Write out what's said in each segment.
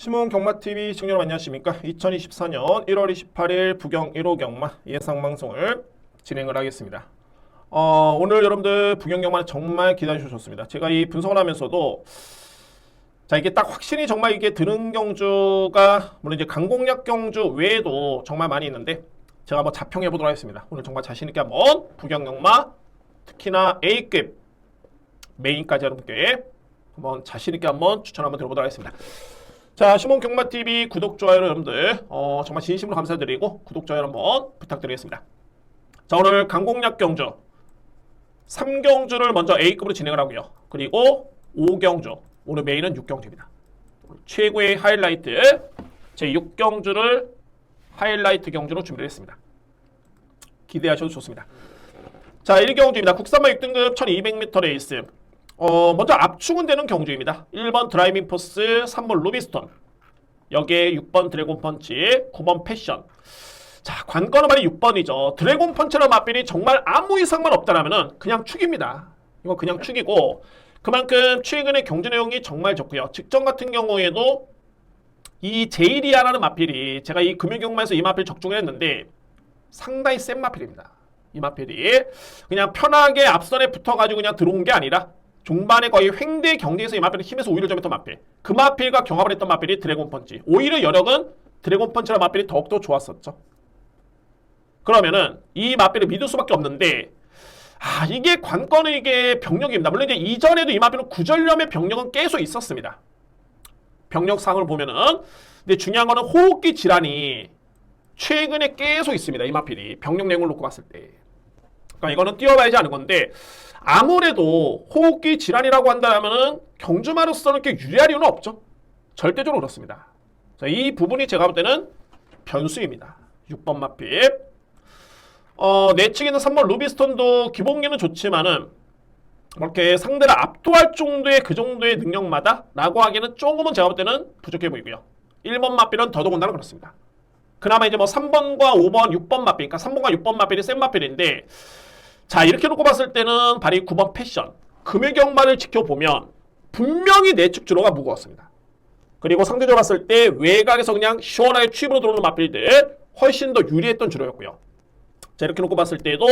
시몬 경마TV 시청자 여러분 안녕하십니까? 2024년 1월 28일 부경 1호 경마 예상방송을 진행을 하겠습니다. 오늘 여러분들 부경 경마는 정말 기다려주셨습니다. 제가 이 분석을 하면서도 자 이게 딱 확신이 정말 이게 드는 경주가 물론 이제 강공략 경주 외에도 정말 많이 있는데 제가 한번 자평해 보도록 하겠습니다. 오늘 정말 자신있게 한번 부경 경마 특히나 A급 메인까지 여러분께 한번 자신있게 한번 추천 한번 드려보도록 하겠습니다. 자, 시몬 경마TV 구독, 좋아요 여러분들 정말 진심으로 감사드리고 구독, 좋아요 한번 부탁드리겠습니다. 자, 오늘 강공략 경주 3경주를 먼저 A급으로 진행을 하고요. 그리고 5경주, 오늘 메인은 6경주입니다. 최고의 하이라이트 제 6경주를 하이라이트 경주로 준비를 했습니다. 기대하셔도 좋습니다. 자, 1경주입니다. 국산마 6등급 1200m 레이스. 먼저 압축은 되는 경주입니다. 1번 드라이빙 포스, 3번 루비스톤, 여기에 6번 드래곤 펀치, 9번 패션. 자, 관건은 말이 6번이죠. 드래곤 펀치랑 맞비리 정말 아무 이상만 없다라면은 그냥 축입니다. 이거 그냥 축이고, 그만큼 최근의 경주 내용이 정말 좋고요. 직전 같은 경우에도 이 제이리아라는 마필이 제가 이 금융경마에서 이 마필 적중을 했는데 상당히 센 마필입니다. 이 마필이 그냥 편하게 앞선에 붙어가지고 그냥 들어온 게 아니라 종반에 거의 횡대 경기에서 이 마필은 힘에서 오히려 좀 했던 마필. 그 마필과 경합을 했던 마필이 드래곤 펀치. 오히려 여력은 드래곤 펀치라 마필이 더욱더 좋았었죠. 그러면은 이 마필을 믿을 수밖에 없는데 이게 관건은 이게 병력입니다. 물론 이제 이전에도 이 마필은 구전염의 병력은 계속 있었습니다. 병력상을 보면은. 근데 중요한 거는 호흡기 질환이 최근에 계속 있습니다. 이 마필이 병력 내용을 놓고 봤을 때. 그러니까 이거는 띄워봐야지 않은 건데 아무래도 호흡기 질환이라고 한다면은 경주마로서는 이렇게 유리할 이유는 없죠. 절대적으로 그렇습니다. 자, 이 부분이 제가 볼 때는 변수입니다. 6번 마필. 내측에 있는 3번 루비스톤도 기본기는 좋지만은 이렇게 상대를 압도할 정도의 그 정도의 능력마다 라고 하기에는 조금은 제가 볼 때는 부족해 보이고요. 1번 마필은 더더군다나 그렇습니다. 그나마 이제 뭐 3번과 5번, 6번 마필, 그러니까 3번과 6번 마필이 센 마필인데 자, 이렇게 놓고 봤을 때는 발이 9번 패션, 금요경마를 지켜보면 분명히 내측 주로가 무거웠습니다. 그리고 상대적으로 봤을 때 외곽에서 그냥 시원하게 취입으로 들어오는 마필들 훨씬 더 유리했던 주로였고요. 자, 이렇게 놓고 봤을 때도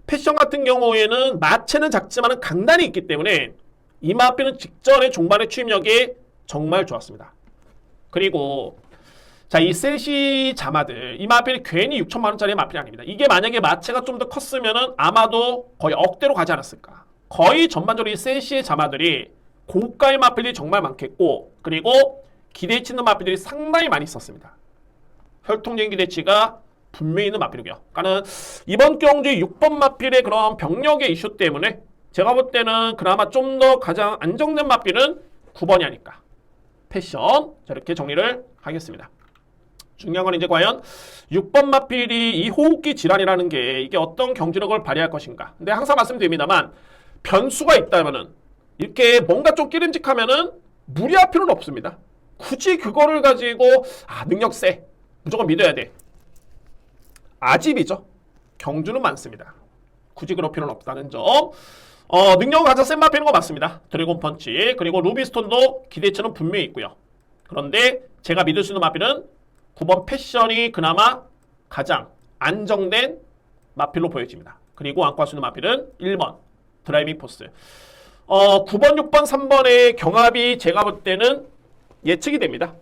패션 같은 경우에는 마체는 작지만 강단이 있기 때문에 이 마필은 직전에 종반의 취입력이 정말 좋았습니다. 그리고 자, 이 셋이 자마들, 이 마필이 괜히 6천만 원짜리 마필이 아닙니다. 이게 만약에 마체가 좀 더 컸으면은 아마도 거의 억대로 가지 않았을까. 거의 전반적으로 이 셋이 자마들이 고가의 마필이 정말 많겠고, 그리고 기대치 있는 마필들이 상당히 많이 있었습니다. 혈통적인 기대치가 분명히 있는 마필이고요. 그러니까는 이번 경주의 6번 마필의 그런 병력의 이슈 때문에 제가 볼 때는 그나마 좀 더 가장 안정된 마필은 9번이 아닐까. 패션. 자, 이렇게 정리를 하겠습니다. 중요한 건 이제 과연 6번 마필이 이 호흡기 질환이라는 게 이게 어떤 경주력을 발휘할 것인가. 근데 항상 말씀드립니다만 변수가 있다면은 이렇게 뭔가 좀 끼름직하면은 무리할 필요는 없습니다. 굳이 그거를 가지고 능력 세. 무조건 믿어야 돼. 아집이죠. 경주는 많습니다. 굳이 그럴 필요는 없다는 점. 능력을 가장 센 마필인 거 맞습니다. 드래곤 펀치. 그리고 루비스톤도 기대치는 분명히 있고요. 그런데 제가 믿을 수 있는 마필은 9번 패션이 그나마 가장 안정된 마필로 보여집니다. 그리고 안고 할 수 있는 마필은 1번 드라이빙 포스. 9번, 6번, 3번의 경합이 제가 볼 때는 예측이 됩니다.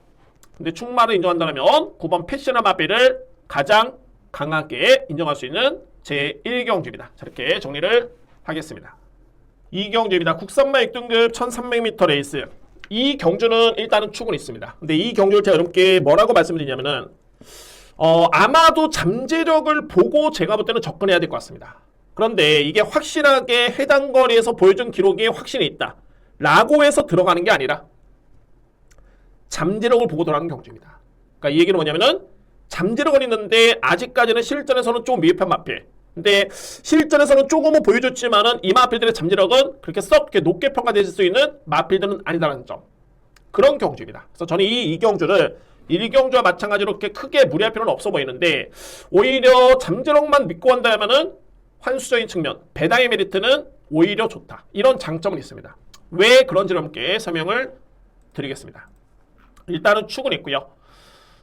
근데 충마를 인정한다면 9번 패션의 마필을 가장 강하게 인정할 수 있는 제 1경주입니다. 자, 이렇게 정리를 하겠습니다. 2경주입니다. 국산마 6등급 1300m 레이스. 이 경주는 일단은 축은 있습니다. 근데 이 경주를 제가 여러분께 뭐라고 말씀드리냐면은 아마도 잠재력을 보고 제가 볼 때는 접근해야 될 것 같습니다. 그런데 이게 확실하게 해당 거리에서 보여준 기록이 확신이 있다 라고 해서 들어가는 게 아니라 잠재력을 보고 들어가는 경주입니다. 그러니까 이 얘기는 뭐냐면은 잠재력은 있는데 아직까지는 실전에서는 좀 미흡한 마필. 근데 실전에서는 조금은 보여줬지만은 이 마필들의 잠재력은 그렇게 썩 그렇게 높게 평가될 수 있는 마필들은 아니다라는 점. 그런 경주입니다. 그래서 저는 이 경주를 1경주와 마찬가지로 그렇게 크게 무리할 필요는 없어 보이는데 오히려 잠재력만 믿고 한다면은 환수적인 측면, 배당의 메리트는 오히려 좋다. 이런 장점은 있습니다. 왜 그런지 여러분께 설명을 드리겠습니다. 일단은 축은 있고요.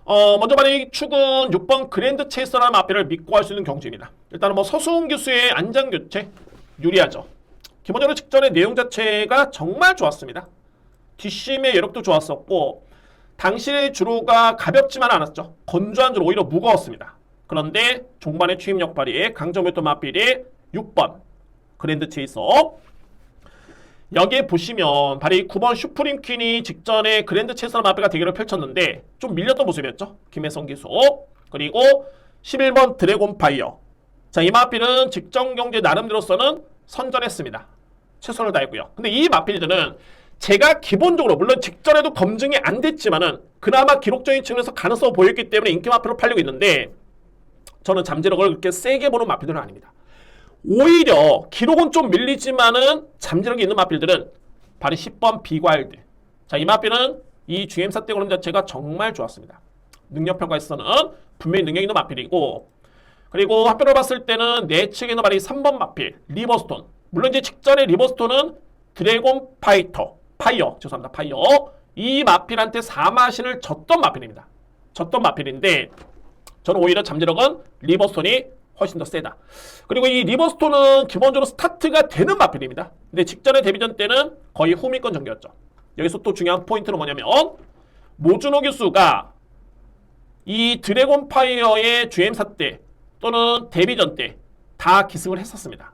먼저 말해 이 축은 6번 그랜드 체이서라는 마필을 믿고 할 수 있는 경주입니다. 일단은 뭐 서수훈 기수의 안장 교체 유리하죠. 기본적으로 직전의 내용 자체가 정말 좋았습니다. 뒷심의 여력도 좋았었고 당시의 주로가 가볍지만 않았죠. 건조한 주로 오히려 무거웠습니다. 그런데 종반의 추임력 발휘에 강점이었던 마필이 6번 그랜드 체이서. 여기에 보시면 바로 이 9번 슈프림 퀸이 직전에 그랜드 체이서랑 마필과 대결을 펼쳤는데 좀 밀렸던 모습이었죠. 김혜성 기수. 그리고 11번 드래곤 파이어. 자, 이 마필은 직전 경제 나름대로서는 선전했습니다. 최선을 다했고요. 근데 이 마필들은 제가 기본적으로 물론 직전에도 검증이 안 됐지만은 그나마 기록적인 측면에서 가능성을 보였기 때문에 인기 마필로 팔리고 있는데 저는 잠재력을 그렇게 세게 보는 마필들은 아닙니다. 오히려 기록은 좀 밀리지만은 잠재력이 있는 마필들은 바로 10번 비과일드. 자, 이 마필은 이 GM사 때 그런 자체가 정말 좋았습니다. 능력평가에서는 분명히 능력 있는 마필이고, 그리고 합표를 봤을 때는 내측에는 바로 이 3번 마필 리버스톤. 물론 이제 직전에 리버스톤은 드래곤 파이어 이 마필한테 4마신을 졌던 마필입니다. 졌던 마필인데 저는 오히려 잠재력은 리버스톤이 훨씬 더 세다. 그리고 이 리버스톤은 기본적으로 스타트가 되는 마필입니다. 근데 직전의 데뷔전 때는 거의 후미권 전개였죠. 여기서 또 중요한 포인트는 뭐냐면 모준호 교수가 이 드래곤 파이어의 GM사 때 또는 데뷔전 때 다 기승을 했었습니다.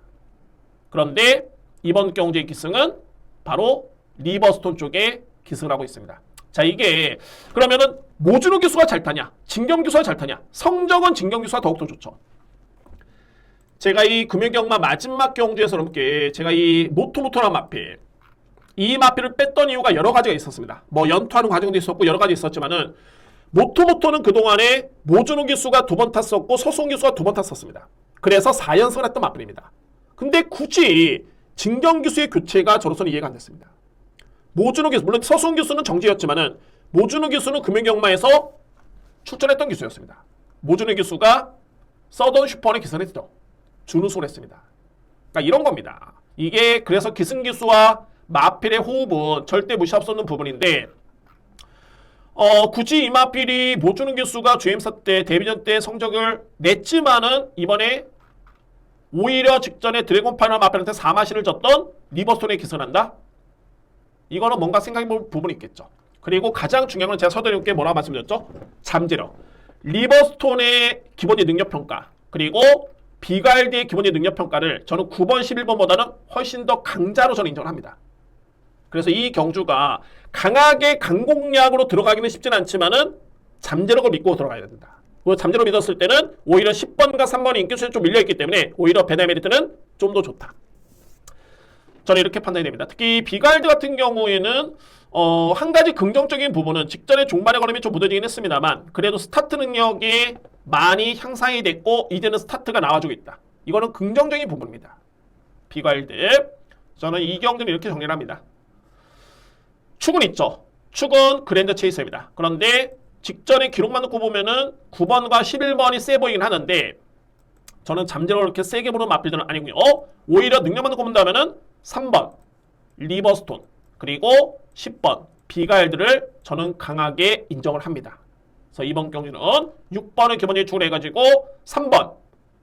그런데 이번 경주의 기승은 바로 리버스톤 쪽에 기승을 하고 있습니다. 자, 이게 그러면은 모준호 교수가 잘 타냐 진경 교수가 잘 타냐? 성적은 진경 교수가 더욱더 좋죠. 제가 이 금연경마 마지막 경주에서 넘게 제가 이 모토라는 마필 이 마필을 뺐던 이유가 여러 가지가 있었습니다. 뭐 연투하는 과정도 있었고 여러 가지 있었지만은 모토는 그동안에 모준호 기수가 2번 탔었고 서수훈 기수가 2번 탔었습니다. 그래서 4연승을 했던 마필입니다. 근데 굳이 진경 기수의 교체가 저로서는 이해가 안 됐습니다. 모준호 기수, 물론 서수훈 기수는 정지였지만은 모준호 기수는 금연경마에서 출전했던 기수였습니다. 모준호 기수가 서던 슈퍼원에 기선했죠. 준우승을 했습니다. 그러니까 이런 겁니다. 이게 그래서 기승기수와 마필의 호흡은 절대 무시할 수 없는 부분인데 굳이 이 마필이 모준호 기수가 GM사 때 데뷔전 때 성적을 냈지만은 이번에 오히려 직전에 드래곤 파이널 마필한테 4마신을 졌던 리버스톤에 기선한다? 이거는 뭔가 생각해볼 부분이 있겠죠. 그리고 가장 중요한 건 제가 서두님께 뭐라고 말씀드렸죠? 잠재력. 리버스톤의 기본의 능력평가 그리고 비가일드의 기본의 능력평가를 저는 9번, 11번보다는 훨씬 더 강자로 저는 인정을 합니다. 그래서 이 경주가 강하게 강공략으로 들어가기는 쉽진 않지만은 잠재력을 믿고 들어가야 된다. 그리고 잠재력을 믿었을 때는 오히려 10번과 3번이 인기수에 좀 밀려있기 때문에 오히려 베네메리트는 좀 더 좋다. 저는 이렇게 판단이 됩니다. 특히 비가일드 같은 경우에는 한 가지 긍정적인 부분은 직전에 종반의 걸음이 좀 무뎌지긴 했습니다만 그래도 스타트 능력이 많이 향상이 됐고 이제는 스타트가 나와주고 있다. 이거는 긍정적인 부분입니다. 비가일드. 저는 이 경주는 이렇게 정리를 합니다. 축은 있죠. 축은 그랜드 체이서입니다. 그런데 직전에 기록만 놓고 보면은 9번과 11번이 세 보이긴 하는데 저는 잠재력을 그렇게 세게 보는 마필들은 아니고요. 오히려 능력만 놓고 본다면은 3번 리버스톤 그리고 10번 비가일드를 저는 강하게 인정을 합니다. 그래서 이번 경주는 6번을 기본적인 축으로 해가지고 3번,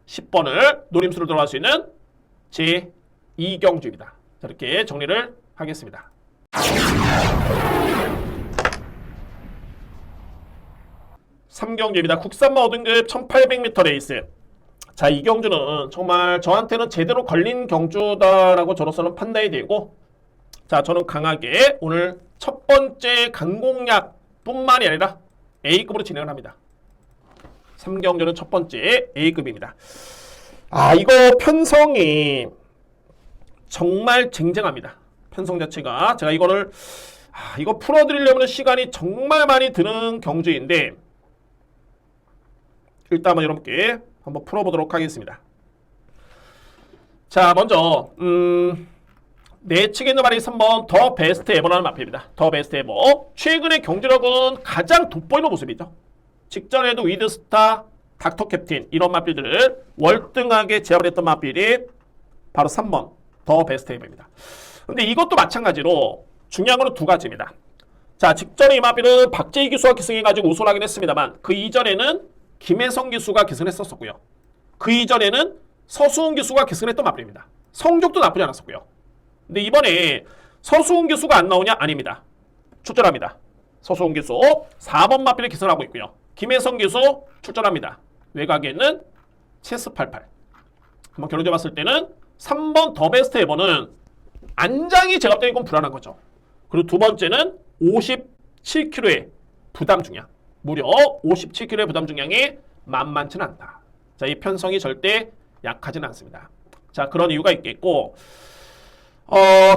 10번을 노림수로 들어갈 수 있는 제2경주입니다. 자, 이렇게 정리를 하겠습니다. 3경주입니다. 국산마 5등급 1800m 레이스. 자, 이 경주는 정말 저한테는 제대로 걸린 경주다라고 저로서는 판단이 되고 자, 저는 강하게 오늘 첫 번째 강공략뿐만이 아니라 A급으로 진행을 합니다. 3경주는 첫 번째 A급입니다. 이거 편성이 정말 쟁쟁합니다. 편성 자체가 제가 이거를 이거 풀어드리려면 시간이 정말 많이 드는 경주인데 일단 한번 여러분께 한번 풀어보도록 하겠습니다. 자, 먼저 내측에 있는 말이 3번 더 베스트 에버라는 마필입니다. 더 베스트 에버. 최근의 경주력은 가장 돋보이는 모습이죠. 직전에도 위드스타, 닥터 캡틴 이런 마필들을 월등하게 제압을 했던 마필이 바로 3번 더 베스트 에버입니다. 근데 이것도 마찬가지로 중요한 건 두 가지입니다. 자, 직전에 이 마필은 박재희 기수가 기승해가지고 우승을 하긴 했습니다만 그 이전에는 김혜성 기수가 기승했었고요. 그 이전에는 서수훈 기수가 기승했던 마필입니다. 성적도 나쁘지 않았었고요. 근데 이번에 서수훈 기수가 안 나오냐? 아닙니다. 출전합니다. 서수훈 기수 4번 마필에 기승하고 있고요. 김혜성 기수 출전합니다. 외곽에는 체스88. 한번 결혼해 봤을 때는 3번 더 베스트 에버는 안장이 제가 볼 때는 이건 불안한 거죠. 그리고 두 번째는 57kg의 부담 중량. 무려 57kg의 부담 중량이 만만치는 않다. 자, 이 편성이 절대 약하지는 않습니다. 자, 그런 이유가 있겠고,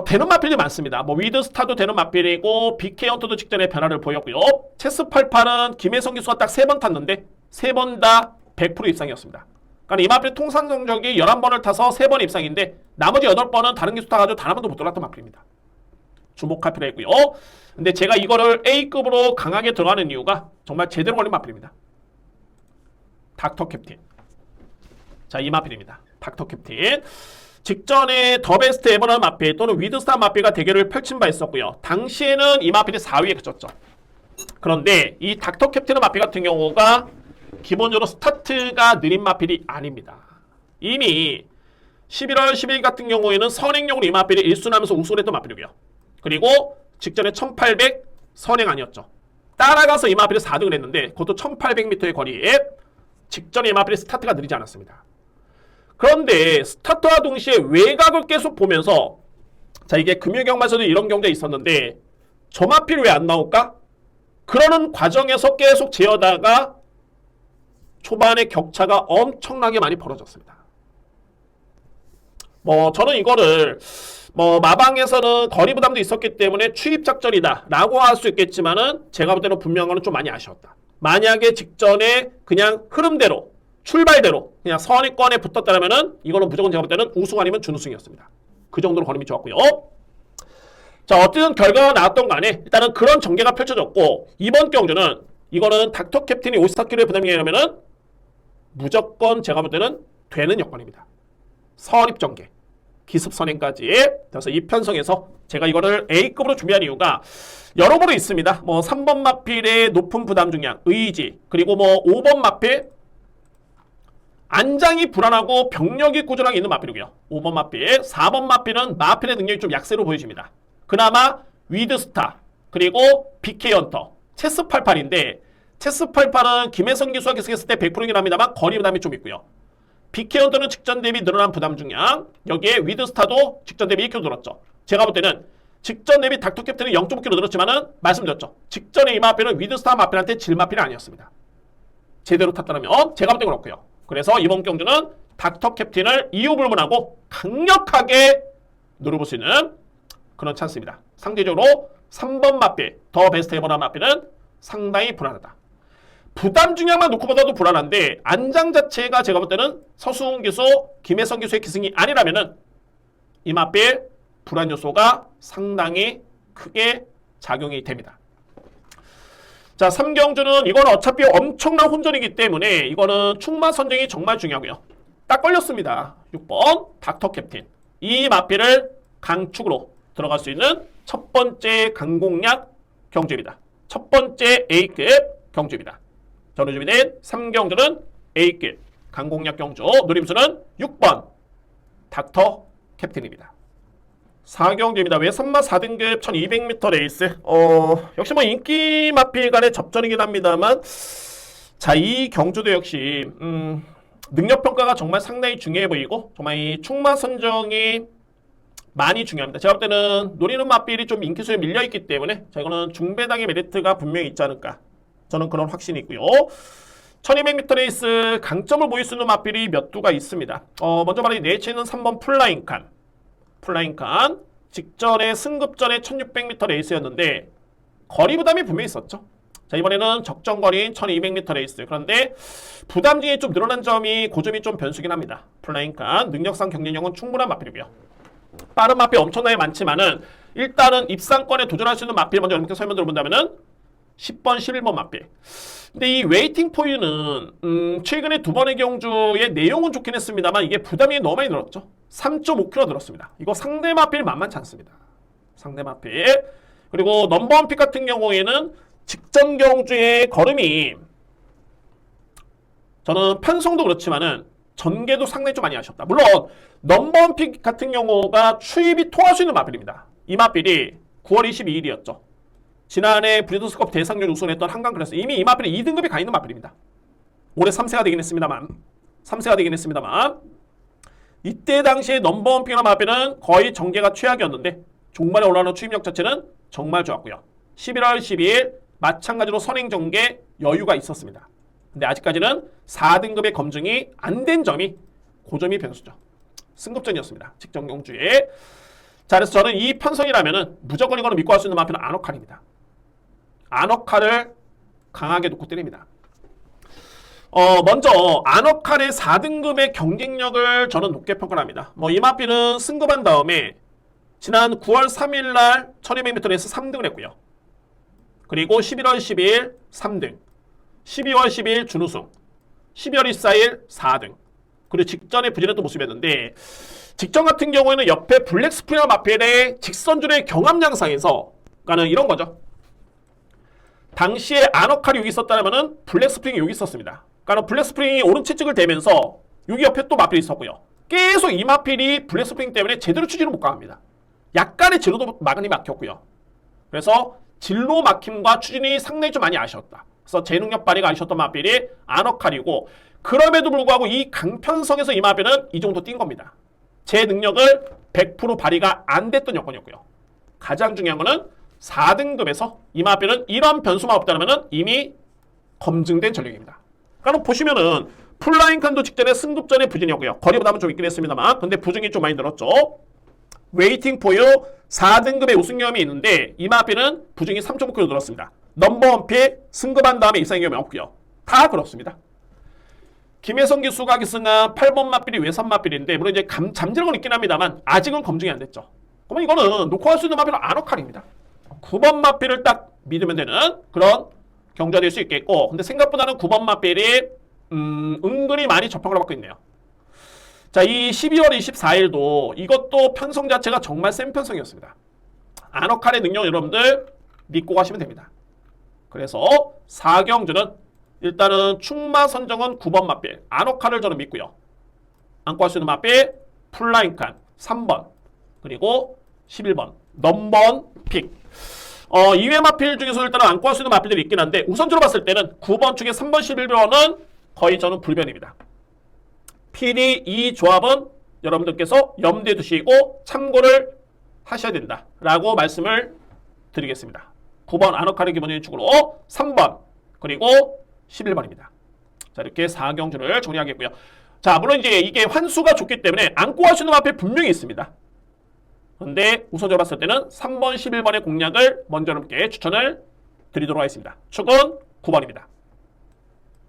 되는 마필이 많습니다. 뭐 위드스타도 되는 마필이고 BK헌터도 직전에 변화를 보였고요. 체스88은 김혜성 기수가 딱 3번 탔는데 3번 다 100% 입상이었습니다. 그러니까 이 마필 통산 성적이 11번을 타서 3번 입상인데 나머지 8번은 다른 기수 타가지고 단 한 번도 못 들어갔던 마필입니다. 주목할 필요가 있고요. 근데 제가 이거를 A급으로 강하게 들어가는 이유가 정말 제대로 걸린 마필입니다. 닥터 캡틴. 자, 이 마필입니다. 닥터 캡틴. 직전에 더 베스트 에버런 마필 또는 위드스타 마필과 대결을 펼친 바 있었고요. 당시에는 이 마필이 4위에 그쳤죠. 그런데 이 닥터 캡틴의 마필 같은 경우가 기본적으로 스타트가 느린 마필이 아닙니다. 이미 11월 10일 같은 경우에는 선행용으로 이 마필이 1순하면서 우승을 했던 마필이고요. 그리고 직전에 1800 선행 아니었죠. 따라가서 이 마필이 4등을 했는데 그것도 1800m의 거리에 직전에 이 마필이 스타트가 느리지 않았습니다. 그런데 스타트와 동시에 외곽을 계속 보면서 자, 이게 금요경마에서도 이런 경우가 있었는데 저 마필 왜 안 나올까? 그러는 과정에서 계속 재어다가 초반에 격차가 엄청나게 많이 벌어졌습니다. 뭐 저는 이거를 뭐 마방에서는 거리 부담도 있었기 때문에 추입 작전이다 라고 할 수 있겠지만은 제가 볼 때는 분명한 거는 좀 많이 아쉬웠다. 만약에 직전에 그냥 흐름대로 출발대로 그냥 선의권에 붙었다면은 이거는 무조건 제가 볼 때는 우승 아니면 준우승이었습니다. 그 정도로 걸음이 좋았고요. 자, 어쨌든 결과가 나왔던 간에 일단은 그런 전개가 펼쳐졌고 이번 경주는 이거는 닥터 캡틴이 54kg의 부담이라면은 무조건 제가 볼 때는 되는 여건입니다. 선입 전개, 기습 선행까지. 그래서 이 편성에서 제가 이거를 A급으로 준비한 이유가 여러모로 있습니다. 뭐 3번 마필의 높은 부담 중량, 의지, 그리고 뭐 5번 마필 안장이 불안하고 병력이 꾸준하게 있는 마필이고요. 5번 마필, 4번 마필은 마필의 능력이 좀 약세로 보여집니다. 그나마 위드스타, 그리고 BK헌터, 체스88인데 체스88은 김혜성 기수가 계속했을 때 100%이긴 합니다만 거리 부담이 좀 있고요. BK헌터는 직전 대비 늘어난 부담 중량, 여기에 위드스타도 직전 대비 1kg 늘었죠. 제가 볼 때는 직전 대비 닥터 캡틴은 0.5kg 늘었지만은 말씀드렸죠. 직전에 이 마필은 위드스타 마필한테 질 마필이 아니었습니다. 제대로 탔다면 제가 볼 때 그렇고요. 그래서 이번 경주는 닥터 캡틴을 이유 불문하고 강력하게 노려볼 수 있는 그런 찬스입니다. 상대적으로 3번 마필, 더 베스트 에버나 마필은 상당히 불안하다. 부담 중량만 놓고 보다도 불안한데 안장 자체가 제가 볼 때는 서수훈 기수, 김혜성 기수의 기승이 아니라면은 이 마필 불안 요소가 상당히 크게 작용이 됩니다. 자, 3경주는 이거는 어차피 엄청난 혼전이기 때문에 이거는 충마 선정이 정말 중요하고요. 딱 걸렸습니다. 6번 닥터 캡틴. 이 마필을 강축으로 들어갈 수 있는 첫 번째 강공략 경주입니다. 첫 번째 A급 경주입니다. 저는 준비된 3경주는 A급 강공략 경주 노림수는 6번 닥터 캡틴입니다. 4경주입니다. 외선마 4등급 1200m 레이스. 역시 뭐 인기 마필 간의 접전이긴 합니다만 자, 이 경주도 역시 능력평가가 정말 상당히 중요해 보이고 정말 이 충마 선정이 많이 중요합니다. 제가 볼 때는 노리는 마필이 좀 인기수에 밀려있기 때문에 자, 이거는 중배당의 메리트가 분명히 있지 않을까 저는 그런 확신이 있고요. 1200m 레이스 강점을 보일 수 있는 마필이 몇 두가 있습니다. 먼저 말하기 내치는 3번 플라잉칸. 플라잉칸 직전에 승급전에 1600m 레이스였는데 거리 부담이 분명히 있었죠. 자, 이번에는 적정거리인 1200m 레이스. 그런데 부담 중에 좀 늘어난 점이 그 점이 좀 변수긴 합니다. 플라잉칸 능력상 경쟁력은 충분한 마필이고요. 빠른 마필 엄청나게 많지만은 일단은 입상권에 도전할 수 있는 마필 먼저 이렇게 설명 들어본다면은 10번, 11번 마필. 근데 이 웨이팅 포유는 최근에 두 번의 경주의 내용은 좋긴 했습니다만 이게 부담이 너무 많이 늘었죠. 3.5kg 늘었습니다. 이거 상대 마필 만만치 않습니다. 상대 마필 그리고 넘버원 픽 같은 경우에는 직전 경주의 걸음이 저는 편성도 그렇지만은 전개도 상당히 좀 많이 아쉬웠다. 물론 넘버원 픽 같은 경우가 추입이 통할 수 있는 마필입니다. 이 마필이 9월 22일이었죠. 지난해 브리더스컵 대상률 우승했던 한강 클래스 이미 이 마필이 2등급에 가 있는 마필입니다. 올해 3세가 되긴 했습니다만 이때 당시에 넘버원 픽이나 마필은 거의 전개가 최악이었는데 종말에 올라오는 추입력 자체는 정말 좋았고요. 11월 12일 마찬가지로 선행 전개 여유가 있었습니다. 근데 아직까지는 4등급의 검증이 안 된 점이 그 점이 변수죠. 승급전이었습니다. 직전 경주에. 자, 그래서 저는 이 편성이라면은 무조건 이거는 믿고 할 수 있는 마필은 아노칼입니다. 아노칼을 강하게 놓고 때립니다. 먼저 아노칼의 4등급의 경쟁력을 저는 높게 평가합니다. 이 마필은 승급한 다음에 지난 9월 3일 날 1200m에서 3등을 했고요. 그리고 11월 12일 3등, 12월 12일 준우승, 12월 24일 4등. 그리고 직전에 부진했던 모습이었는데 직전 같은 경우에는 옆에 블랙 스프링어 마필의 직선줄의 경합 양상에서 가는 이런 거죠. 당시에 아노칼이 여기 있었다면 블랙 스프링이 여기 있었습니다. 그러니까 블랙 스프링이 오른 채찍을 대면서 여기 옆에 또 마필이 있었고요. 계속 이 마필이 블랙 스프링 때문에 제대로 추진을 못 가합니다. 약간의 진로도 많이 막혔고요. 그래서 진로 막힘과 추진이 상당히 좀 많이 아쉬웠다. 그래서 제 능력 발휘가 아쉬웠던 마필이 아노칼이고 그럼에도 불구하고 이 강편성에서 이 마필은 이 정도 뛴 겁니다. 제 능력을 100% 발휘가 안 됐던 여건이었고요. 가장 중요한 거는 4등급에서 이 마필은 이런 변수만 없다면 이미 검증된 전력입니다. 그러니까 보시면은 풀라인 칸도 직전에 승급전의 부진이었고요. 거리 부담은 좀 있긴 했습니다만 근데 부진이 좀 많이 늘었죠. 웨이팅 포유 4등급의 우승 경험이 있는데 이 마필은 부진이 3.5kg 늘었습니다. 넘버원 픽 승급한 다음에 이상의 경험이 없고요. 다 그렇습니다. 김혜성 기수가 기승한 8번 마필이 외선 마필인데 물론 이제 잠재는 건 있긴 합니다만 아직은 검증이 안 됐죠. 그러면 이거는 놓고 할 수 있는 마필은 아노칼입니다. 9번 마필을 딱 믿으면 되는 그런 경주가 될 수 있겠고 근데 생각보다는 9번 마필이 은근히 많이 접촉을 받고 있네요. 자, 이 12월 24일도 이것도 편성 자체가 정말 센 편성이었습니다. 아노칼의 능력 여러분들 믿고 가시면 됩니다. 그래서 4경주는 일단은 충마 선정은 9번 마필 아노칼을 저는 믿고요. 안고 할 수 있는 마필 풀라인칸 3번 그리고 11번 넘버원 픽 이외 마필 중에서 일단은 안고 할 수 있는 마필들이 있긴 한데 우선적으로 봤을 때는 9번 중에 3번 11번은 거의 저는 불변입니다. 필히 이 조합은 여러분들께서 염두에 두시고 참고를 하셔야 된다라고 말씀을 드리겠습니다. 9번 아노칼의 기본적인 축으로 3번 그리고 11번입니다. 자, 이렇게 4경주를 정리하겠고요. 자, 물론 이제 이게 환수가 좋기 때문에 안고 할 수 있는 마필 분명히 있습니다. 그런데 우선적으로 봤을 때는 3번, 11번의 공략을 먼저 여러분께 추천을 드리도록 하겠습니다. 축은 9번입니다.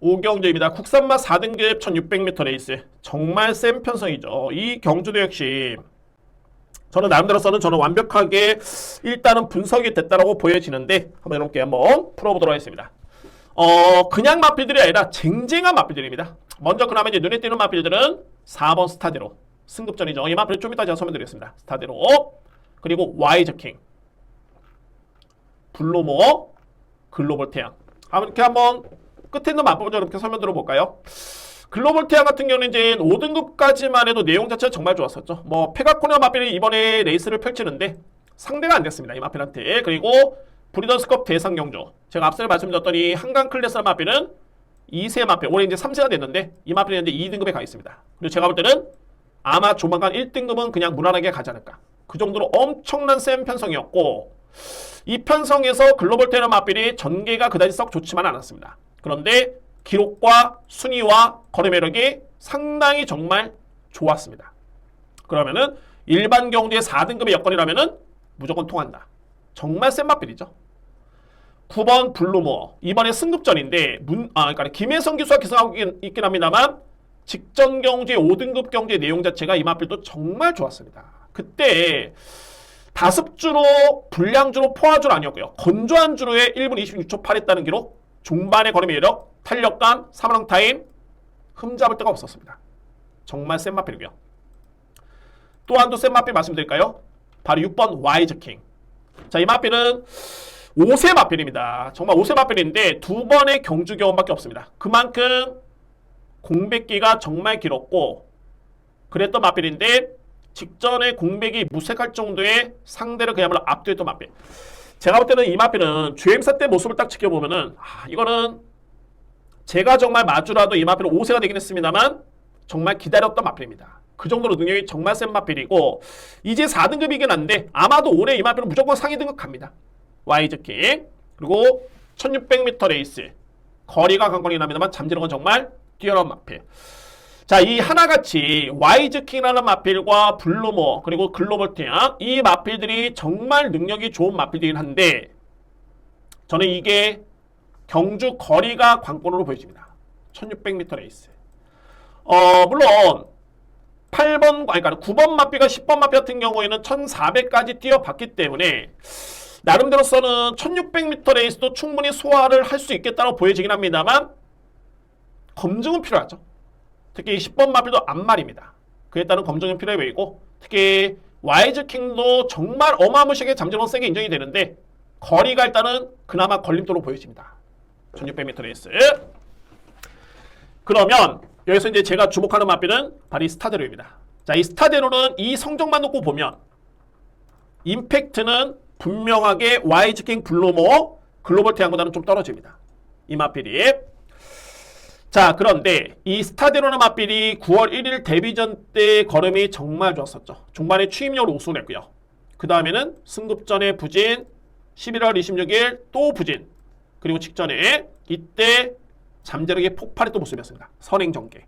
5경주입니다. 국산마 4등급 1600m 레이스. 정말 센 편성이죠. 이 경주도 역시 저는 나름대로서는 저는 완벽하게 일단은 분석이 됐다라고 보여지는데 한번 여러분께 한번 풀어보도록 하겠습니다. 그냥 마필들이 아니라 쟁쟁한 마필들입니다. 먼저 그나마 이제 눈에 띄는 마필들은 4번 스타데로 승급전이죠. 이 마필 좀 이따 제가 설명드리겠습니다. 스타데로 그리고 와이즈킹 블루모어 글로벌 태양 이렇게 한번 끝에 있는 마법을 이렇게 설명 들어볼까요? 글로벌 태양 같은 경우는 이제 5등급까지만 해도 내용 자체가 정말 좋았었죠. 페가코니아 마필이 이번에 레이스를 펼치는데 상대가 안 됐습니다. 이 마필한테. 그리고 브리더스컵 대상 경주. 제가 앞서 말씀드렸던 이 한강 클래스 마필은 2세 마필. 올해 이제 3세가 됐는데 이 마필은 이제 2등급에 가 있습니다. 그리고 제가 볼 때는 아마 조만간 1등급은 그냥 무난하게 가지 않을까. 그 정도로 엄청난 센 편성이었고 이 편성에서 글로벌 태양 마필이 전개가 그다지 썩 좋지만 않았습니다. 그런데 기록과 순위와 거리 매력이 상당히 정말 좋았습니다. 그러면은 일반 경주의 4등급의 여건이라면은 무조건 통한다. 정말 센 마필이죠. 9번 블루모어 이번에 승급전인데 그러니까 김혜성 기수가 기승하고 있긴 합니다만 직전 경주의 5등급 경주의 내용 자체가 이 마필도 정말 좋았습니다. 그때 다습주로 불량주로 포화주로 아니었고요. 건조한 주로에 1분 26초 8했다는 기록 중반의 거리 매력 탄력감, 사망 타임 흠잡을 데가 없었습니다. 정말 센 마필이고요. 또 한 도 센 마필 말씀드릴까요? 바로 6번 와이즈킹 자, 이 마필은 5세 마필입니다. 정말 5세 마필인데 두 번의 경주 경험밖에 없습니다. 그만큼 공백기가 정말 길었고 그랬던 마필인데 직전에 공백이 무색할 정도의 상대를 그야말로 압도했던 마필. 제가 볼 때는 이 마필은 주행사 때 모습을 딱 지켜보면은 이거는 제가 정말 마주라도 이 마필은 5세가 되긴 했습니다만 정말 기다렸던 마필입니다. 그 정도로 능력이 정말 센 마필이고 이제 4등급이긴 한데 아마도 올해 이 마필은 무조건 상위 등급 갑니다. 와이즈킹 그리고 1600m 레이스 거리가 관건이긴 합니다만 잠재력은 정말 뛰어난 마필. 자, 이 하나같이 와이즈킹이라는 마필과 블루모 그리고 글로벌 태양 이 마필들이 정말 능력이 좋은 마필들이긴 한데 저는 이게 경주 거리가 관건으로 보여집니다. 1600m 레이스. 물론 8번, 그러니까 9번 마필과 10번 마필 같은 경우에는 1400까지 뛰어봤기 때문에 나름대로서는 1600m 레이스도 충분히 소화를 할 수 있겠다고 보여지긴 합니다만 검증은 필요하죠. 특히 10번 마필도 앞말입니다. 그에 따른 검증은 필요해 보이고 특히 와이즈킹도 정말 어마무시하게 잠재력은 세게 인정이 되는데 거리가 일단은 그나마 걸림돌로 보여집니다. 1600m 레이스. 그러면 여기서 이제 제가 주목하는 마필은 바로 이 스타데로입니다. 자, 이 스타데로는 이 성적만 놓고 보면 임팩트는 분명하게 YG킹 블루모 글로벌 태양보다는 좀 떨어집니다. 이 마필이. 자, 그런데 이 스타데로나 마필이 9월 1일 데뷔전 때 걸음이 정말 좋았었죠. 중반에 추임력으로 우승을 했고요. 그 다음에는 승급전에 부진, 11월 26일 또 부진, 그리고 직전에 이때 잠재력의 폭발했던 모습이었습니다. 선행전개.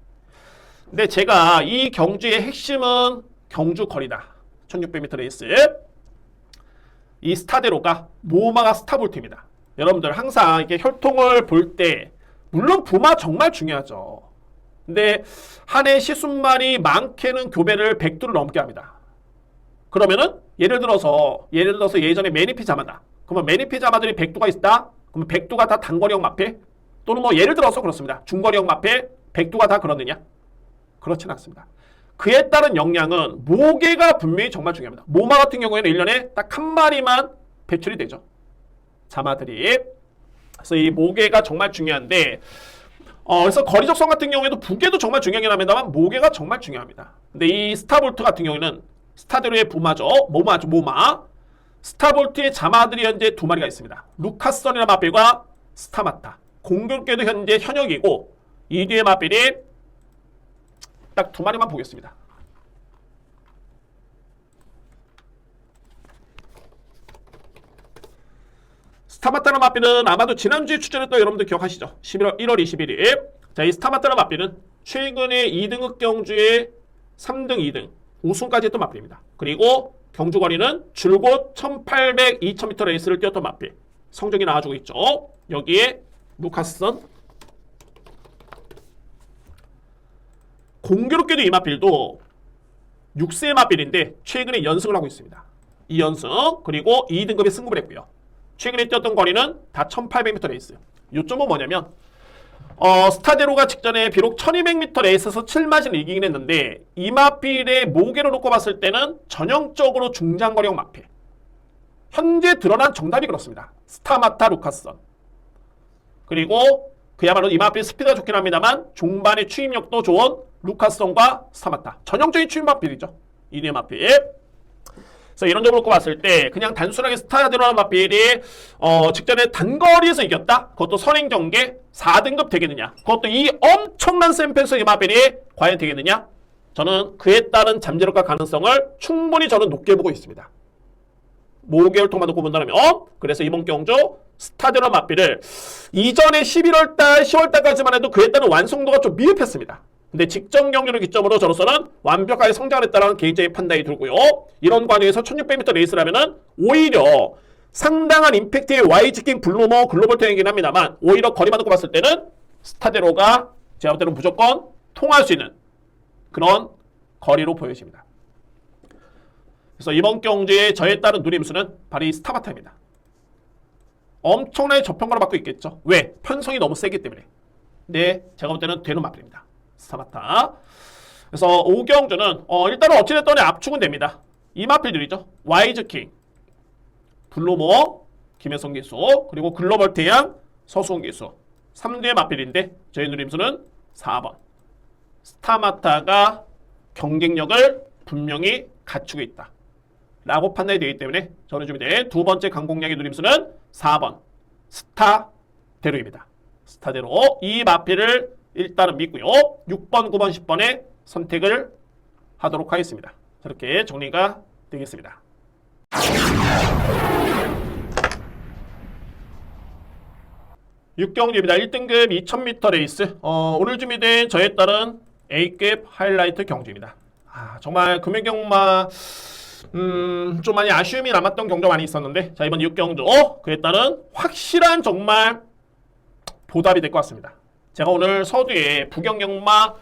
근데 제가 이 경주의 핵심은 경주 거리다. 1600m 레이스. 이 스타데로가 모마가 스타볼트입니다. 여러분들 항상 이렇게 혈통을 볼 때 물론 부마 정말 중요하죠. 근데 한 해 시순말이 많게는 교배를 100두를 넘게 합니다. 그러면은 예를 들어서 예전에 매니피 자마다 그러면 매니피 자마들이 100두가 있다? 그러면 100두가 다 단거리형 마필? 또는 뭐 예를 들어서 그렇습니다. 중거리형 마필 100두가 다 그러느냐? 그렇진 않습니다. 그에 따른 역량은 모계가 분명히 정말 중요합니다. 모마 같은 경우에는 1년에 딱 한 마리만 배출이 되죠. 자마들이. 그래서 이 모계가 정말 중요한데 그래서 거리적성 같은 경우에도 부계도 정말 중요하긴 합니다만 모계가 정말 중요합니다. 근데 이 스타볼트 같은 경우에는 스타데로의 부마죠. 모마. 스타볼트의 자마들이 현재 두 마리가 있습니다. 루카선이라는 마필과 스타마타. 공교롭게도 현재 현역이고 이 뒤의 마필이 딱 두 마리만 보겠습니다. 스타마타나 마필은 아마도 지난주에 출전했던 여러분들 기억하시죠? 1월 21일. 자, 이 스타마타나 마필은 최근에 2등급 경주에 3등, 2등, 우승까지 했던 마필입니다. 그리고 경주거리는 줄곧 1800, 2000m 레이스를 뛰었던 마필. 성적이 나와주고 있죠. 여기에 루카스선. 공교롭게도 이 마필도 6세 마필인데 최근에 연승을 하고 있습니다. 2연승, 그리고 2등급에 승급을 했고요. 최근에 뛰었던 거리는 다 1800m 레이스. 요점은 뭐냐면 스타데로가 직전에 비록 1200m 레이스에서 7마진을 이기긴 했는데 이 마필의 모계로 놓고 봤을 때는 전형적으로 중장거리형 마필. 현재 드러난 정답이 그렇습니다. 스타마타 루카선. 그리고 그야말로 이 마필 스피드가 좋긴 합니다만 중반의 추임력도 좋은 루카선과 스타마타. 전형적인 추임 마필이죠. 이네 마필. 그래서 이런 점으로 놓고 봤을 때 그냥 단순하게 스타데로라는 마필이 직전에 단거리에서 이겼다? 그것도 선행전개 4등급 되겠느냐? 그것도 이 엄청난 샘플에서 이 마필이 과연 되겠느냐? 저는 그에 따른 잠재력과 가능성을 충분히 저는 높게 보고 있습니다. 모계혈통만 놓고 본다면 그래서 이번 경주 스타데로 마필을 이전에 11월달, 10월달까지만 해도 그에 따른 완성도가 좀 미흡했습니다. 근데 직전 경기를 기점으로 저로서는 완벽하게 성장을 했다는 개인적인 판단이 들고요. 이런 과정에서 1600m 레이스라면은 오히려 상당한 임팩트의 YG킹 블루모 글로벌 태양이긴 합니다만 오히려 거리만 놓고 봤을 때는 스타데로가 제가 볼 때는 무조건 통할 수 있는 그런 거리로 보여집니다. 그래서 이번 경주에 저에 따른 누림수는 바로 이 스타마타입니다. 엄청나게 저평가를 받고 있겠죠. 왜? 편성이 너무 세기 때문에. 근데 제가 볼 때는 되는 마필입니다. 스타마타. 그래서 오경주는 일단은 어찌됐든 압축은 됩니다. 이 마필들이죠. 와이즈킹, 블루모, 김혜성 기수, 그리고 글로벌 태양, 서수원 기수. 3두의 맞필인데 저희 누림수는 4번. 스타마타가 경쟁력을 분명히 갖추고 있다 라고 판단이 되기 때문에 저는 준비된 두 번째 강공략의 누림수는 4번 스타대로입니다. 스타대로 이 마필을 일단은 믿고요. 6번, 9번, 10번에 선택을 하도록 하겠습니다. 저렇게 정리가 되겠습니다. 육경주입니다. 1등급 2000m 레이스. 오늘 준비된 저에 따른 A급 하이라이트 경주입니다. 정말 금액경마 좀 많이 아쉬움이 남았던 경주가 많이 있었는데 자 이번 6경주 그에 따른 확실한 정말 보답이 될 것 같습니다. 제가 오늘 서두에 부경경마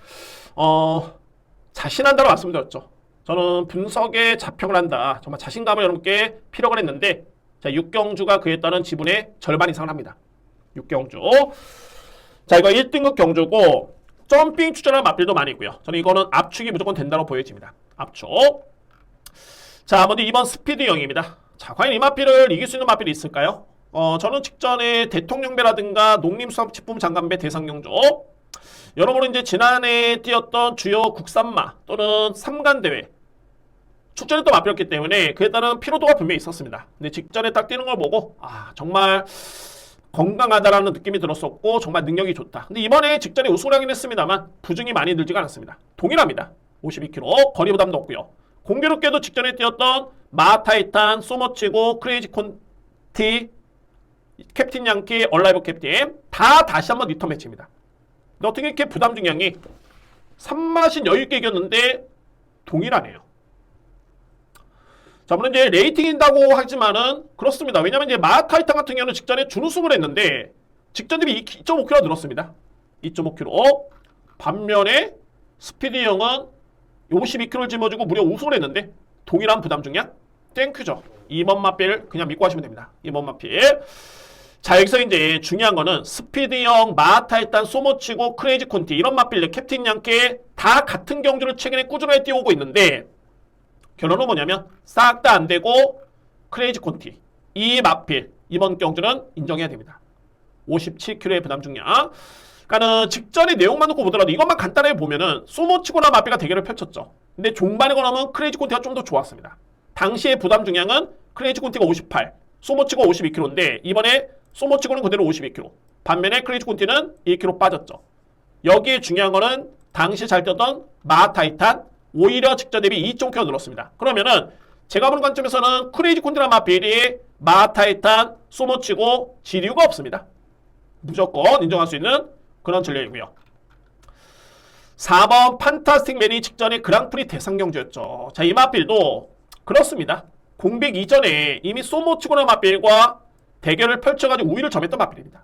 자신한다고 말씀드렸죠. 저는 분석에 자평을 한다. 정말 자신감을 여러분께 필요가 했는데 자 6경주가 그에 따른 지분의 절반 이상을 합니다. 6경주. 자 이거 1등급 경주고 점핑 추천할 맛bil도 많이 있고요. 저는 이거는 압축이 무조건 된다고 보여집니다. 압축. 자 먼저 2번 스피드형입니다. 자 과연 이 맛bil을 이길 수 있는 맛bil이 있을까요? 저는 직전에 대통령배라든가 농림수산식품 장관배 대상경주 여러분은 이제 지난해 뛰었던 주요 국산마 또는 삼간대회 축전에 또 맛bil었기 때문에 그에 따른 피로도가 분명히 있었습니다. 근데 직전에 딱 뛰는 걸 보고 정말 건강하다라는 느낌이 들었었고 정말 능력이 좋다. 근데 이번에 직전에 우승을 하긴 했습니다만 부중이 많이 늘지가 않았습니다. 동일합니다. 52km 거리 부담도 없고요. 공교롭게도 직전에 뛰었던 마타이탄, 소머치고, 크레이지 콘티, 캡틴 양키, 얼라이브 캡틴 다 다시 한번 리턴 매치입니다. 근데 어떻게 이렇게 부담 중량이 3마신 여유있게 이겼는데 동일하네요. 자, 물론 이제 레이팅인다고 하지만은 그렇습니다. 왜냐면 이제 마타이탄 같은 경우는 직전에 준우승을 했는데 직전 대비 2.5kg 늘었습니다. 2.5kg. 반면에 스피드형은 52kg를 짊어지고 무려 우승을 했는데 동일한 부담 중량 땡큐죠. 2번 맛빌 그냥 믿고 하시면 됩니다. 2번 맛빌. 자 여기서 이제 중요한 거는 스피드형, 마타이탄, 소모치고, 크레이지 콘티 이런 맛빌 캡틴 양께 다 같은 경주를 최근에 꾸준하게 뛰어오고 있는데 결론은 뭐냐면 싹 다 안 되고 크레이지 콘티 이 맛빌 이번 경주는 인정해야 됩니다. 57kg의 부담 중량. 그러니까는 직전에 내용만 놓고 보더라도 이것만 간단하게 보면은 소모치고나 맛빌가 대결을 펼쳤죠. 근데 종반에 걸어면 크레이지 콘티가 좀 더 좋았습니다. 당시의 부담 중량은 크레이지 콘티가 58, 소모치고 52kg인데 이번에 소모치고는 그대로 52kg. 반면에 크레이지 콘티는 1kg 빠졌죠. 여기에 중요한 거는 당시 잘 뛰었던 마타이탄 오히려 직전 대비 2.5kg 늘었습니다. 그러면은 제가 보는 관점에서는 크레이지 콘티나 맛빌이 마타이탄, 소모치고 지류가 없습니다. 무조건 인정할 수 있는 그런 전략이고요. 4번 판타스틱맨이 직전에 그랑프리 대상 경주였죠. 자, 이 맛빌도 그렇습니다. 공백 이전에 이미 소모치고나 맛빌과 대결을 펼쳐가지고 우위를 점했던 맛빌입니다.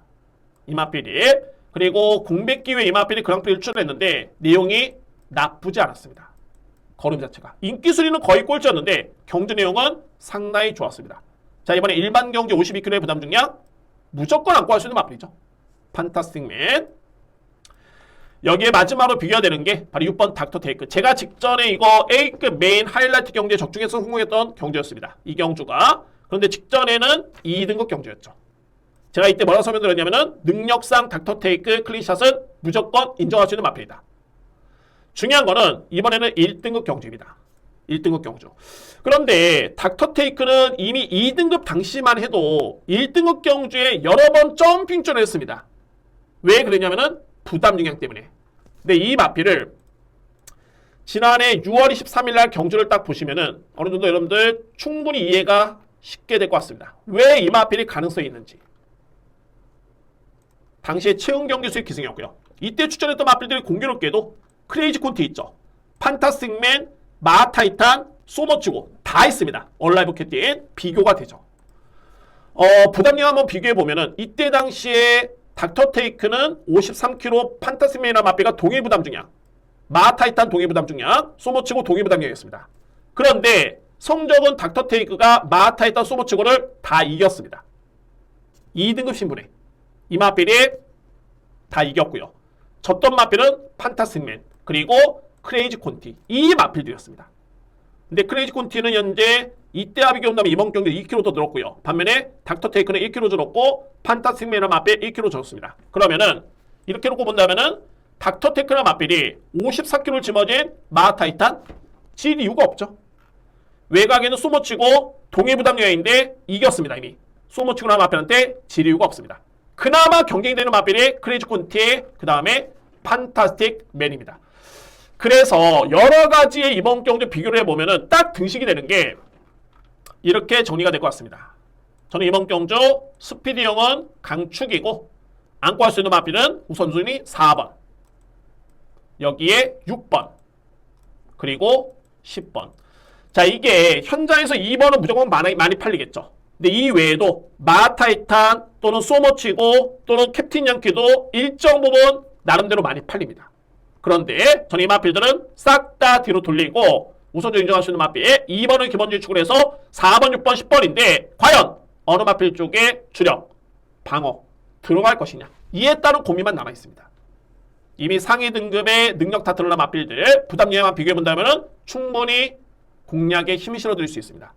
이 맛빌이. 그리고 공백 기회에 이 맛빌이 그랑프리를 출전했는데 내용이 나쁘지 않았습니다. 걸음 자체가. 인기 순위는 거의 꼴찌였는데 경주 내용은 상당히 좋았습니다. 자, 이번에 일반 경주 52kg의 부담 중량 무조건 안고 할 수 있는 맛빌이죠. 판타스틱맨. 여기에 마지막으로 비교가 되는 게 바로 6번 닥터 테이크. 제가 직전에 이거 A급 메인 하이라이트 경주에 적중해서 성공했던 경주였습니다. 이 경주가. 그런데 직전에는 2등급 경주였죠. 제가 이때 뭐라고 설명드렸냐면은 능력상 닥터 테이크 클린샷은 무조건 인정할 수 있는 마필이다. 중요한 거는 이번에는 1등급 경주입니다. 1등급 경주. 그런데 닥터 테이크는 이미 2등급 당시만 해도 1등급 경주에 여러 번 점핑전을 했습니다. 왜 그러냐면은 부담 중량 때문에. 근데 이 마필을 지난해 6월 23일 날 경주를 딱 보시면은 어느 정도 여러분들 충분히 이해가 쉽게 될 것 같습니다. 왜 이 마필이 가능성이 있는지. 당시에 채용 경기 수익 기승이었고요. 이때 추천했던 마필들이 공교롭게도 크레이지 콘티 있죠. 판타스틱맨, 마타이탄, 소머치고 다 있습니다. 얼라이브 캡틴 비교가 되죠. 부담량 한번 비교해 보면은 이때 당시에 닥터 테이크는 53kg 판타스틱맨이나 마필가 동일 부담 중량, 마타이탄 동일 부담 중량, 소머치고 동일 부담 중량이었습니다. 그런데 성적은 닥터 테이크가 마타이탄, 소머치고를 다 이겼습니다. 2등급 신분에 이 마필이 다 이겼고요. 졌던 마필은 판타스틱맨 그리고 크레이지 콘티 이 마필들이었습니다. 근데 크레이지 콘티는 현재 이때와 비교한다면 이번 경기 2kg 더 늘었고요. 반면에 닥터테이크는 1kg 줄었고 판타스틱 매너 맛빌 1kg 줄었습니다. 그러면은 이렇게 놓고 본다면은 닥터테이크나 맛빌이 54kg를 짊어진 마하타이탄 질 이유가 없죠. 외곽에는 소모치고 동해부담 여인인데 이겼습니다. 이미 소모치고나 맛빌한테 질 이유가 없습니다. 그나마 경쟁이 되는 맛빌이 크레이지 콘티 그 다음에 판타스틱 맨입니다. 그래서 여러 가지의 이번 경주 비교를 해보면은 딱 등식이 되는 게 이렇게 정리가 될 것 같습니다. 저는 이번 경주 스피디형은 강축이고 안고 할 수 있는 마필은 우선순위 4번, 여기에 6번, 그리고 10번. 자, 이게 현장에서 2번은 무조건 많이 팔리겠죠. 근데 이 외에도 마타이탄 또는 소모치고 또는 캡틴 양키도 일정 부분 나름대로 많이 팔립니다. 그런데 저는 이 마필들은 싹 다 뒤로 돌리고 우선적으로 인정할 수 있는 마필 2번을 기본적으로 축을 해서 4번, 6번, 10번인데 과연 어느 마필 쪽에 주력, 방어 들어갈 것이냐 이에 따른 고민만 남아있습니다. 이미 상위 등급의 능력 다 드러난 마필들 부담 예만 비교해본다면 충분히 공략에 힘이 실어드릴 수 있습니다.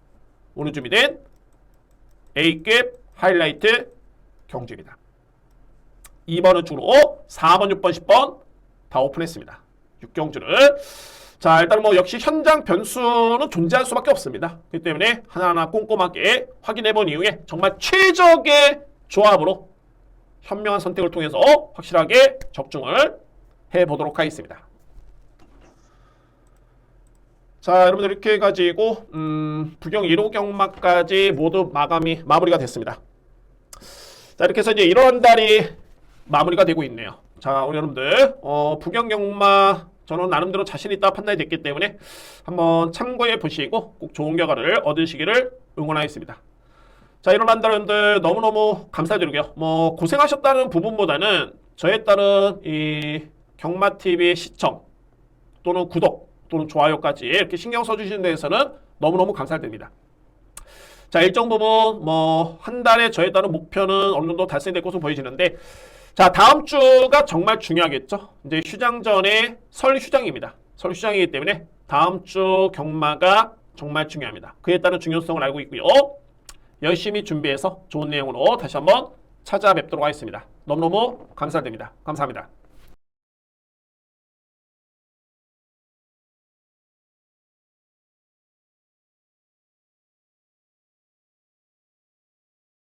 오늘 준비된 A급 하이라이트 경주입니다. 2번은 주로 4번, 6번, 10번 다 오픈했습니다. 6경주를. 자, 일단 뭐 역시 현장 변수는 존재할 수밖에 없습니다. 그렇기 때문에 하나하나 꼼꼼하게 확인해본 이후에 정말 최적의 조합으로 현명한 선택을 통해서 확실하게 적중을 해보도록 하겠습니다. 자, 여러분들 이렇게 해가지고 부경 1호 경마까지 모두 마무리가 됐습니다. 자, 이렇게 해서 이제 1월 한 달이 마무리가 되고 있네요. 자, 우리 여러분들 부경 경마 저는 나름대로 자신 있다 판단이 됐기 때문에 한번 참고해 보시고 꼭 좋은 결과를 얻으시기를 응원하겠습니다. 자, 1월 한 달 여러분들 너무너무 감사드리고요. 뭐 고생하셨다는 부분보다는 저에 따른 이 경마TV의 시청 또는 구독 또는 좋아요까지 이렇게 신경 써주시는 데에서는 너무너무 감사드립니다. 자, 일정 부분 뭐 한 달에 저에 따른 목표는 어느 정도 달성될 것으로 보여지는데 자, 다음 주가 정말 중요하겠죠. 이제 휴장 전에 설 휴장입니다. 설 휴장이기 때문에 다음 주 경마가 정말 중요합니다. 그에 따른 중요성을 알고 있고요. 열심히 준비해서 좋은 내용으로 다시 한번 찾아뵙도록 하겠습니다. 너무너무 감사드립니다. 감사합니다.